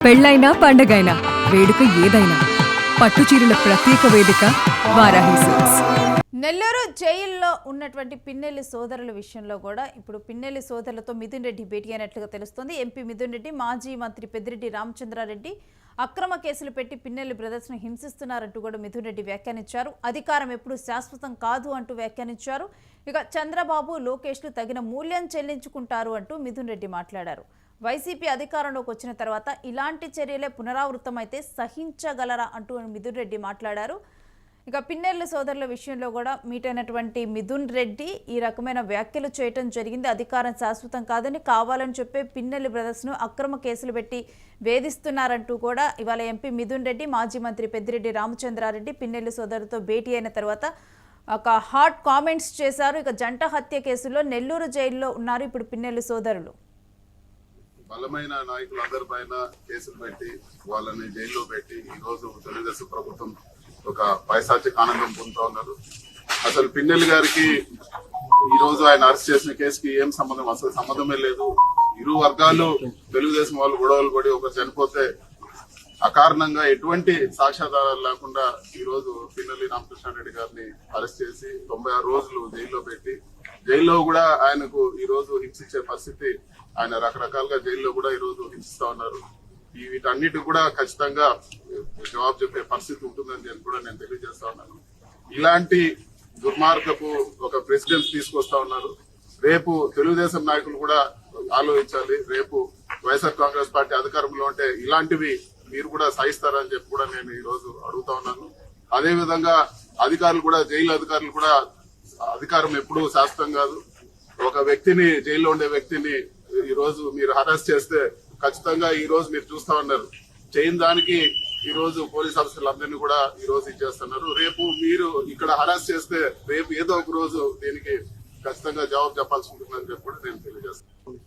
పెళ్ళైనా పండగైనా వేడుక ఏదైనా పట్టుచీరల ప్రత్యేక వేదిక వారాహి సిల్క్స్. నెల్లూరు జైల్లో ఉన్నటువంటి పిన్నెల్లి సోదరుల విషయంలో కూడా ఇప్పుడు పిన్నెల్లి సోదరులతో మిథున్ రెడ్డి భేటీ అయినట్లుగా తెలుస్తోంది. ఎంపీ మిథున్ రెడ్డి, మాజీ మంత్రి పెద్దిరెడ్డి రామచంద్రారెడ్డి అక్రమ కేసులు పెట్టి పిన్నెల్లి బ్రదర్స్ ను హింసిస్తున్నారంటూ కూడా మిథున్ రెడ్డి వ్యాఖ్యానించారు. అధికారం ఎప్పుడు శాశ్వతం కాదు అంటూ వ్యాఖ్యానించారు. ఇక చంద్రబాబు, లోకేష్లు తగిన మూల్యం చెల్లించుకుంటారు అంటూ మిథున్ రెడ్డి మాట్లాడారు. వైసీపీ అధికారంలోకి వచ్చిన తర్వాత ఇలాంటి చర్యలే పునరావృతమైతే సహించగలరా అంటూ మిథున్ రెడ్డి మాట్లాడారు. ఇక పిన్నెల్లి సోదరుల విషయంలో కూడా మీట్ అయినటువంటి మిథున్ రెడ్డి ఈ రకమైన వ్యాఖ్యలు చేయటం జరిగింది. అధికారం శాశ్వతం కాదని కావాలని చెప్పే పిన్నెల్లి బ్రదర్స్ను అక్రమ కేసులు పెట్టి వేధిస్తున్నారంటూ కూడా ఇవాళ ఎంపీ మిథున్ రెడ్డి, మాజీ మంత్రి పెద్దిరెడ్డి రామచంద్రారెడ్డి పిన్నెల్లి సోదరులతో భేటీ అయిన తర్వాత ఒక హాట్ కామెంట్స్ చేశారు. ఇక జంట హత్య కేసులో నెల్లూరు జైల్లో ఉన్నారు ఇప్పుడు పిన్నెల్లి సోదరులు. బలమైన నాయకులు అందరిపైన కేసులు పెట్టి వాళ్ళని జైల్లో పెట్టి ఈ రోజు తెలుగుదేశం ప్రభుత్వం ఒక పైశాచిక ఆనందం పొందుతూ ఉన్నారు. అసలు పిన్నెల్లి గారికి ఈ రోజు ఆయన అరెస్ట్ చేసిన కేసుకి ఏం సంబంధం, అసలు సంబంధమే లేదు. ఇరు వర్గాలు తెలుగుదేశం వాళ్ళు గొడవలు పడి ఒకరు చనిపోతే అకారణంగా ఎటువంటి సాక్ష్యాధారాలు లేకుండా ఈ రోజు పిన్నెల్లి రామకృష్ణారెడ్డి గారిని అరెస్ట్ చేసి 96 రోజులు జైల్లో పెట్టి జైల్లో కూడా ఆయనకు ఈ రోజు హింసించే పరిస్థితి, ఆయన రకరకాలుగా జైల్లో కూడా ఈ రోజు హింసిస్తా ఉన్నారు. వీటన్నిటి కూడా ఖచ్చితంగా జవాబు చెప్పే పరిస్థితి ఉంటుందని కూడా నేను తెలియజేస్తా ఉన్నాను. ఇలాంటి దుర్మార్గపు ఒక ప్రెసిడెంట్ తీసుకొస్తా ఉన్నారు. రేపు తెలుగుదేశం నాయకులు కూడా ఆలోచించాలి. రేపు వైఎస్ఆర్ కాంగ్రెస్ పార్టీ అధికారంలో ఉంటే ఇలాంటివి మీరు కూడా సహిస్తారని చెప్పి కూడా నేను ఈ రోజు అడుగుతా ఉన్నాను. అదే విధంగా అధికారులు కూడా, జైలు అధికారులు కూడా, అధికారం ఎప్పుడూ శాశ్వతం కాదు. ఒక వ్యక్తిని, జైల్లో ఉండే వ్యక్తిని ఈ రోజు మీరు అరెస్ట్ చేస్తే ఖచ్చితంగా ఈ రోజు మీరు చూస్తా ఉన్నారు, చేయని దానికి ఈ రోజు పోలీస్ ఆఫీసర్లందరినీ కూడా ఈ రోజు ఇచ్చేస్తున్నారు. రేపు మీరు ఇక్కడ అరెస్ట్ చేస్తే రేపు ఏదో ఒక రోజు దీనికి ఖచ్చితంగా జవాబు చెప్పాల్సి ఉంటుందని చెప్పి కూడా నేను తెలియజేస్తాను.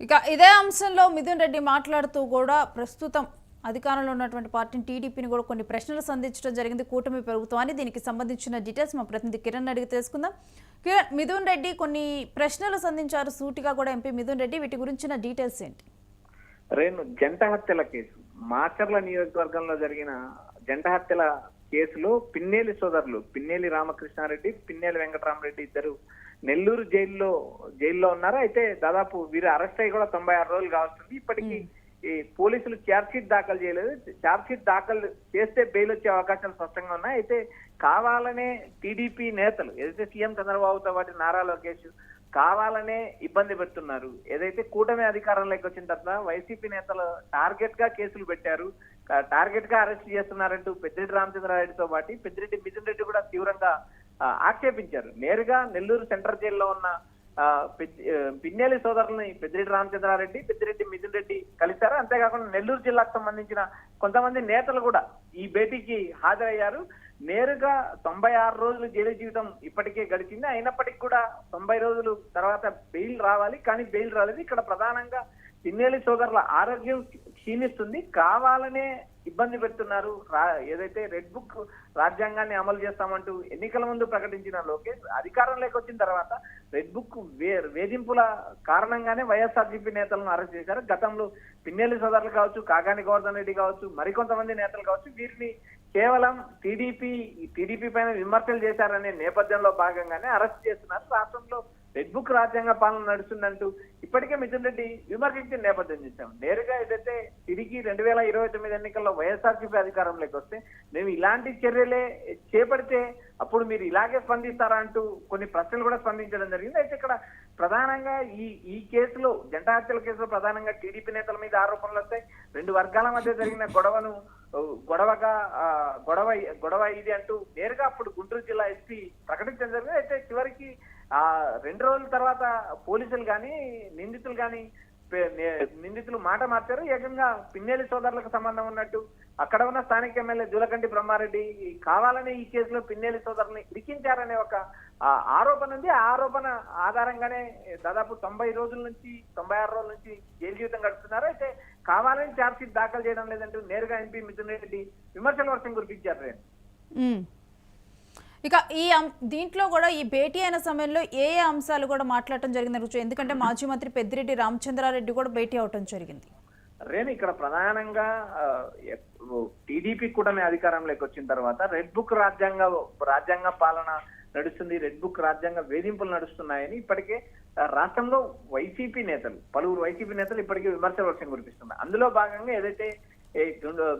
ఇక ఇదే అంశంలో మిథున్ రెడ్డి మాట్లాడుతూ కూడా ప్రస్తుతం అధికారంలో ఉన్నటువంటి పార్టీని టీడీపీని కూడా కొన్ని ప్రశ్నలు సంధించడం జరిగింది. కూటమి ప్రభుత్వాన్ని దీనికి సంబంధించిన డీటెయిల్స్ మా ప్రతినిధి కిరణ్ అడిగి తెలుసుకుందాం. కిరణ్, మిథున్ రెడ్డి కొన్ని ప్రశ్నలు సంధించారు సూటిగా కూడా ఎంపీ మిథున్ రెడ్డి, వీటి గురించిన డీటెయిల్స్ ఏంటి? రేణు, జంట హత్యల కేసు, మాచర్ల నియోజకవర్గంలో జరిగిన జంట హత్యల కేసులో పిన్నెల్లి సోదరులు పిన్నెల్లి రామకృష్ణారెడ్డి, పిన్నెల్లి వెంకటరామరెడ్డి ఇద్దరు నెల్లూరు జైల్లో ఉన్నారు. అయితే దాదాపు వీరు అరెస్ట్ అయ్యి కూడా 96 రోజులు కావస్తుంది. ఇప్పటికీ ఈ పోలీసులు ఛార్జ్ షీట్ దాఖలు చేయలేదు. ఛార్జ్ షీట్ దాఖలు చేస్తే బెయిల్ వచ్చే అవకాశాలు స్పష్టంగా ఉన్నాయి. అయితే కావాలనే టీడీపీ నేతలు, ఏదైతే సీఎం చంద్రబాబుతో పాటు నారా లోకేష్ కావాలనే ఇబ్బంది పెడుతున్నారు. ఏదైతే కూటమి అధికారంలోకి వచ్చిన తర్వాత వైసీపీ నేతలు టార్గెట్ గా కేసులు పెట్టారు, టార్గెట్ గా అరెస్ట్ చేస్తున్నారంటూ పెద్దిరెడ్డి రామచంద్రారెడ్డితో పాటు పెద్దిరెడ్డి మిథున్ రెడ్డి కూడా తీవ్రంగా ఆక్షేపించారు. నేరుగా నెల్లూరు సెంట్రల్ జైల్లో ఉన్న పిన్నెల్లి సోదరులని పెద్దిరెడ్డి రామచంద్రారెడ్డి, పెద్దిరెడ్డి మిథున్ రెడ్డి కలిశారు. అంతేకాకుండా నెల్లూరు జిల్లాకు సంబంధించిన కొంతమంది నేతలు కూడా ఈ భేటీకి హాజరయ్యారు. నేరుగా 96 రోజులు జైలు జీవితం ఇప్పటికే గడిచింది. అయినప్పటికీ కూడా 90 రోజులు తర్వాత బెయిల్ రావాలి, కానీ బెయిల్ రాలేదు. ఇక్కడ ప్రధానంగా పిన్నెల్లి సోదరుల ఆరోగ్యం క్షీణిస్తుంది, కావాలనే ఇబ్బంది పెడుతున్నారు. ఏదైతే రెడ్ బుక్ రాజ్యాంగాన్ని అమలు చేస్తామంటూ ఎన్నికల ముందు ప్రకటించిన లోకేష్ అధికారంలోకి వచ్చిన తర్వాత రెడ్ బుక్ వేధింపుల కారణంగానే వైఎస్ఆర్సీపీ నేతలను అరెస్ట్ చేశారు. గతంలో పిన్నెల్లి సోదరులు కావచ్చు, కాకాని గోవర్ధన్ రెడ్డి కావచ్చు, మరికొంతమంది నేతలు కావచ్చు, వీరిని కేవలం టీడీపీ పైన విమర్శలు చేశారనే నేపథ్యంలో భాగంగానే అరెస్ట్ చేస్తున్నారు. రాష్ట్రంలో రెడ్ బుక్ రాజ్యాంగ పాలన నడుస్తుందంటూ ఇప్పటికే మిథున్ రెడ్డి విమర్శించిన నేపథ్యం చూసాం. నేరుగా ఏదైతే తిరిగి 2029 ఎన్నికల్లో వైఎస్ఆర్సీపీ అధికారంలోకి వస్తే మేము ఇలాంటి చర్యలే చేపడితే అప్పుడు మీరు ఇలాగే స్పందిస్తారా అంటూ కొన్ని ప్రశ్నలు కూడా స్పందించడం జరిగింది. అయితే ఇక్కడ ప్రధానంగా ఈ కేసులో, జంట హత్యల కేసులో ప్రధానంగా టీడీపీ నేతల మీద ఆరోపణలు వస్తాయి. రెండు వర్గాల మధ్య జరిగిన గొడవ ఇది అంటూ నేరుగా అప్పుడు గుంటూరు జిల్లా ఎస్పీ ప్రకటించడం జరిగింది. అయితే చివరికి 2 రోజుల తర్వాత పోలీసులు కానీ నిందితులు మాట మార్చారు. ఏకంగా పిన్నెల్లి సోదరులకు సంబంధం ఉన్నట్టు అక్కడ ఉన్న స్థానిక ఎమ్మెల్యే జూలకంటి బ్రహ్మారెడ్డి కావాలని ఈ కేసులో పిన్నెల్లి సోదరుని ఇరికించారనే ఒక ఆరోపణ ఉంది. ఆ ఆరోపణ ఆధారంగానే దాదాపు 96 రోజుల నుంచి జైలు జీవితం గడుపుతున్నారు. అయితే కావాలని ఛార్జ్ షీట్ దాఖలు చేయడం లేదంటూ నేరుగా ఎంపీ మిథున్ రెడ్డి విమర్శల వర్షం కురిపించారు. ఇక దీంట్లో కూడా ఈ భేటీ అయిన సమయంలో ఏ అంశాలు కూడా మాట్లాడటం జరిగింది? ఎందుకంటే మాజీ మంత్రి పెద్దిరెడ్డి రామచంద్రారెడ్డి కూడా భేటీ అవటం జరిగింది. రేణు ఇక్కడ ప్రధానంగా టీడీపీ కూటమి అధికారంలోకి వచ్చిన తర్వాత రెడ్ బుక్ రాజ్యాంగ పాలన నడుస్తుంది, రెడ్ బుక్ రాజ్యాంగ వేధింపులు నడుస్తున్నాయని ఇప్పటికే రాష్ట్రంలో పలువురు వైసీపీ నేతలు ఇప్పటికే విమర్శల వర్షం కురిపిస్తున్నారు. అందులో భాగంగా ఏదైతే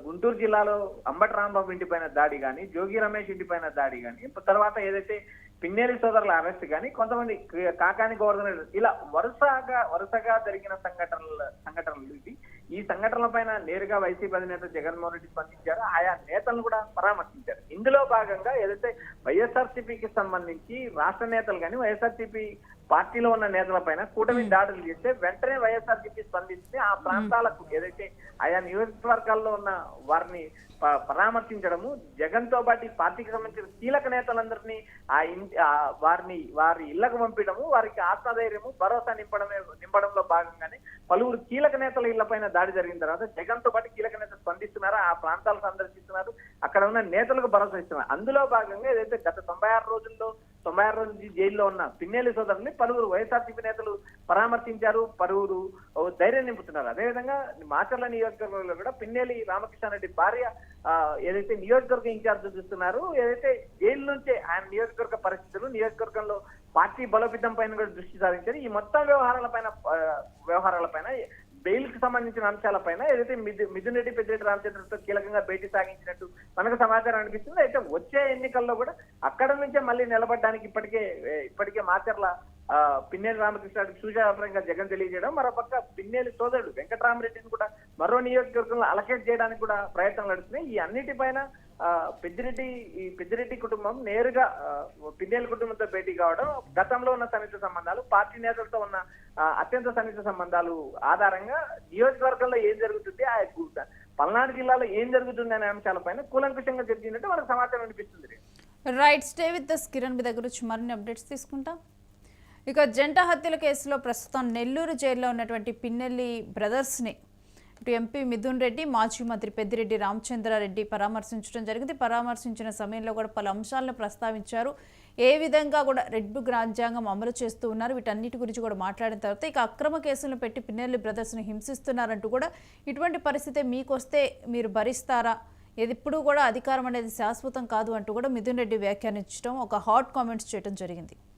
గుంటూరు జిల్లాలో అంబటి రాంబాబు ఇంటిపైన దాడి కానీ, జోగి రమేష్ ఇంటిపైన దాడి కానీ, తర్వాత ఏదైతే పిన్నేలి సోదరుల అరెస్ట్ కానీ, కొంతమంది కాకాని గోవర్ధన్, ఇలా వరుసగా జరిగిన సంఘటనలు ఇవి. ఈ సంఘటనల పైన నేరుగా వైసీపీ అధినేత జగన్మోహన్ రెడ్డి స్పందించారు, ఆయా నేతలను కూడా పరామర్శించారు. ఇందులో భాగంగా ఏదైతే వైఎస్ఆర్సీపీకి సంబంధించి రాష్ట్ర నేతలు కానీ, వైఎస్ఆర్సీపీ పార్టీలో ఉన్న నేతల పైన కూటమి దాడులు చేస్తే వెంటనే వైఎస్ఆర్సీపీ స్పందించి ఆ ప్రాంతాలకు ఏదైతే ఆయా నియోజకవర్గాల్లో ఉన్న వారిని పరామర్శించడము, జగన్ తో పాటు పార్టీకి సంబంధించిన కీలక నేతలందరినీ వారి ఇళ్లకు పంపించడము, వారికి ఆత్మధైర్యము, భరోసా నింపడంలో భాగంగానే పలువురు కీలక నేతల ఇళ్ల పైన దాడి జరిగిన తర్వాత జగన్ తో పాటు కీలక నేతలు స్పందిస్తున్నారు, ఆ ప్రాంతాలు సందర్శిస్తున్నారు, అక్కడ ఉన్న నేతలకు భరోసా ఇస్తున్నారు. అందులో భాగంగా ఏదైతే గత 96 రోజుల నుంచి జైల్లో ఉన్న పిన్నేలి సోదరుని పలువురు వైఎస్ఆర్సీపీ నేతలు పరామర్శించారు, పలువురు ధైర్యం నింపుతున్నారు. అదేవిధంగా మాచర్ల నియోజకవర్గంలో కూడా పిన్నేలి రామకృష్ణారెడ్డి భార్య ఏదైతే నియోజకవర్గ ఇన్ఛార్జ్ చూస్తున్నారు, ఏదైతే జైలు నుంచే ఆయన నియోజకవర్గ పరిస్థితులు, నియోజకవర్గంలో పార్టీ బలోపేతం పైన కూడా దృష్టి సారించారు. ఈ మొత్తం వ్యవహారాలపైన బెయిల్ కి సంబంధించిన అంశాలపైన ఏదైతే మిథున్ రెడ్డి, పెద్దిరెడ్డి రామచంద్రతో కీలకంగా భేటీ సాగించినట్టు మనకు సమాచారం అనిపిస్తుంది. అయితే వచ్చే ఎన్నికల్లో కూడా అక్కడ నుంచే మళ్ళీ నిలబడడానికి ఇప్పటికే మాచర్ల పిన్నేలి రామకృష్ణారెడ్డి సూచనాపరంగా జగన్ తెలియజేయడం, మరోపక్క పిన్నేలి సోదరుడు వెంకటరామరెడ్డిని కూడా మరో నియోజకవర్గంలో అలకేట్ చేయడానికి కూడా ప్రయత్నాలు నడుస్తున్నాయి. ఈ అన్నిటిపైన పెద్దిరెడ్డి కుటుంబం నేరుగా పిన్నేలి కుటుంబంతో భేటీ కావడం, గతంలో ఉన్న సన్నిహిత సంబంధాలు, పార్టీ నేతలతో ఉన్న అత్యంత సన్నిహిత సంబంధాలు ఆధారంగా నియోజకవర్గంలో ఏం జరుగుతుంది, ఆ పల్నాడు జిల్లాలో ఏం జరుగుతుంది అనే అంశాలపైన కూలంకషంగా జరిగినట్టు మనకు సమాచారం అనిపిస్తుంది. Right, stay with this. Kiran మీ దగ్గర వచ్చి మరిన్ని అప్డేట్స్ తీసుకుంటాం. ఇక జంట హత్యల కేసులో ప్రస్తుతం నెల్లూరు జైల్లో ఉన్నటువంటి పిన్నెల్లి బ్రదర్స్ని ఇటు ఎంపీ మిథున్ రెడ్డి, మాజీ మంత్రి పెద్దిరెడ్డి రామచంద్రారెడ్డి పరామర్శించడం జరిగింది. పరామర్శించిన సమయంలో కూడా పలు అంశాలను ప్రస్తావించారు. ఏ విధంగా కూడా రెడ్ బుక్ రాజ్యాంగం అమలు చేస్తూ ఉన్నారు, వీటన్నిటి గురించి కూడా మాట్లాడిన తర్వాత ఇక అక్రమ కేసులను పెట్టి పిన్నెల్లి బ్రదర్స్ని హింసిస్తున్నారంటూ కూడా, ఇటువంటి పరిస్థితి మీకు వస్తే మీరు భరిస్తారా, ఎప్పుడు కూడా అధికారం అనేది శాశ్వతం కాదు అంటూ కూడా మిథున్ రెడ్డి వ్యాఖ్యానించడం, ఒక హాట్ కామెంట్స్ చేయడం జరిగింది.